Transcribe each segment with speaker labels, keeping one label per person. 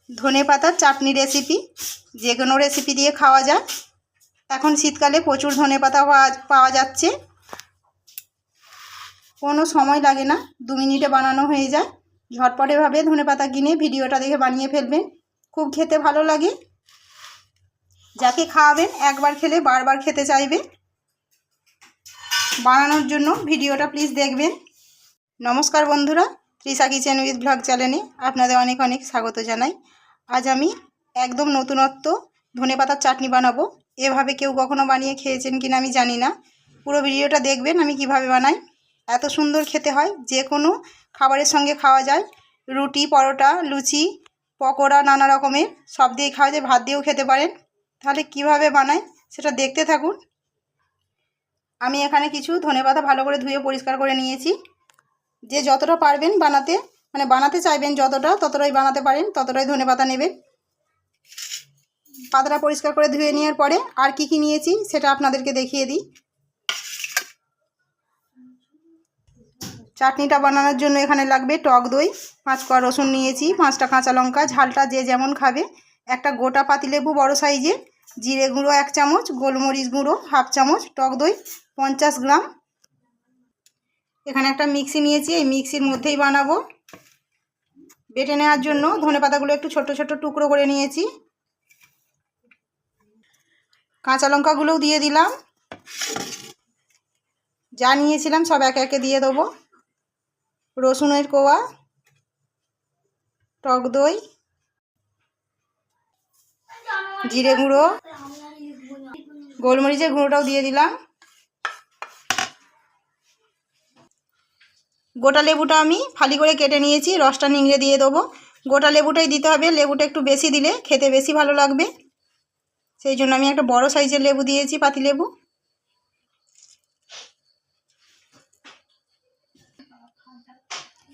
Speaker 1: ধনে পাতার চাটনি রেসিপি। যে কোনো রেসিপি দিয়ে খাওয়া যায়। এখন শীতকালে প্রচুর ধনে পাতা পাওয়া যাচ্ছে, কোনো সময় লাগে না, 2 মিনিটে বানানো হয়ে যায়। ঝটপটেভাবে ধনে পাতা কিনে ভিডিওটা দেখে বানিয়ে ফেলবেন, খুব খেতে ভালো লাগে। যাকে খাওয়াবেন একবার খেলে বারবার খেতে চাইবে। বানানোর জন্য ভিডিওটা প্লিজ দেখবেন। নমস্কার বন্ধুরা, তৃষা কিচেন উইথ ব্লগ চ্যানেলে আপনাদের অনেক অনেক স্বাগত জানাই। আজ আমি একদম নতুনত্ব ধনে পাতার চাটনি বানাবো। এভাবে কেউ কখনো বানিয়ে খেয়েছেন কিনা আমি জানি না। পুরো ভিডিওটা দেখবেন আমি কিভাবে বানাই। এত সুন্দর খেতে হয়, যে কোনো খাবারের সঙ্গে খাওয়া যায়। রুটি, পরোটা, লুচি, পকোড়া, নানা রকমের সব দিয়ে খাওয়া যায়। ভাত দিয়েও খেতে পারেন। তাহলে কিভাবে বানাই সেটা দেখতে থাকুন। আমি এখানে কিছু ধনেপাতা ভালো করে ধুয়ে পরিষ্কার করে নিয়েছি। যে যতটা পারবেন বানাতে, বানাতে চাইবেন যতটা, ততটাই বানাতে পারেন, ততটাই ধনেপাতা নেবেন। পাতাটা পরিষ্কার করে ধুয়ে নেওয়ার পরে আর কি নিয়েছি সেটা আপনাদেরকে দেখিয়ে দিই। চাটনিটা বানানোর জন্য এখানে লাগবে টক দই, 5 কোয়া রসুন নিয়েছি, 5টা কাঁচা লঙ্কা, ঝালটা যে যেমন খাবে, একটা গোটা পাতিলেবু বড় সাইজে, জিরে গুঁড়ো 1 চামচ, গোলমরিচ গুঁড়ো 1/2 চামচ, টক দই 50 গ্রাম। এখানে একটা মিক্সি নিয়েছি, এই মিক্সির মধ্যেই বানাবো। বেটে নেওয়ার জন্য ধনেপাতাগুলো একটু ছোট ছোট টুকরো করে নিয়েছি। কাঁচা লঙ্কাগুলোও দিয়ে দিলাম। যা নিয়েছিলাম সব একে একে দিয়ে দেবো। রসুনের কোয়া, টক দই, জিরে গুঁড়ো, গোলমরিচের গুঁড়োটাও দিয়ে দিলাম। গোটা লেবুটা আমি ফালি করে কেটে নিয়েছি, রসটা নিংড়ে দিয়ে দেবো। গোটা লেবুটাই দিতে হবে, লেবুটা একটু বেশি দিলে খেতে বেশি ভালো লাগবে। সেই জন্য আমি একটা বড় সাইজের লেবু দিয়েছি, পাতিলেবু।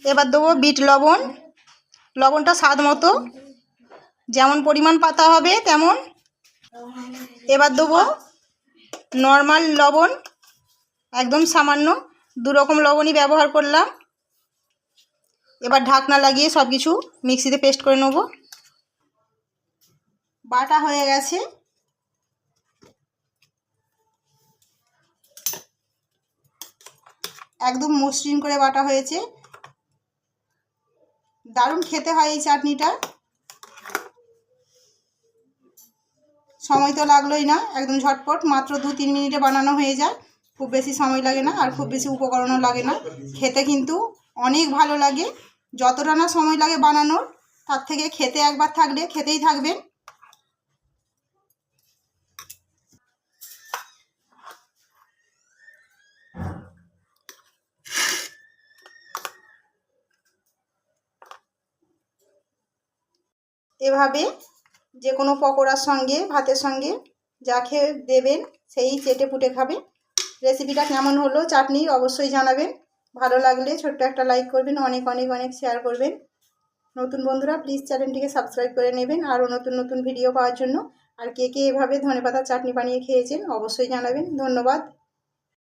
Speaker 1: এবার দেবো বিট লবণ। লবণটা স্বাদ মতো, যেমন পরিমাণ পাতা হবে তেমন। এবার দেবো নর্মাল লবণ, একদম সামান্য, 2 রকম লবণই ব্যবহার করলাম। এবার ঢাকনা লাগিয়ে সব কিছু মিক্সিতে পেস্ট করে নেব। বাটা হয়ে গেছে। একদম মসৃণ করে বাটা হয়েছে। দারুণ খেতে হয় এই চাটনিটা। সময় তো লাগলোই না, একদম ঝটপট, মাত্র 2-3 মিনিটে বানানো হয়ে যায়। খুব বেশি সময় লাগে না, আর খুব বেশি উপকরণও লাগে না। খেতে কিন্তু অনেক ভালো লাগে। যতটা না সময় লাগে বানানোর, তার থেকে খেতে একবার থাকলে খেতেই থাকবেন। এভাবে যে কোনো পকোড়ার সঙ্গে, ভাতের সঙ্গে যা খেয়ে দেবেন সেই চেটে পুটে খাবে। রেসিপিটা কেমন হলো চাটনির অবশ্যই জানাবেন। ভালো লাগলে ছোট্ট একটা লাইক করবেন, অনেক অনেক অনেক শেয়ার করবেন। নতুন বন্ধুরা প্লিজ চ্যানেলটিকে সাবস্ক্রাইব করে নেবেন আরও নতুন নতুন ভিডিও পাওয়ার জন্য। আর কে কে এভাবে ধনেপাতার চাটনি বানিয়ে খেয়েছেন অবশ্যই জানাবেন। ধন্যবাদ।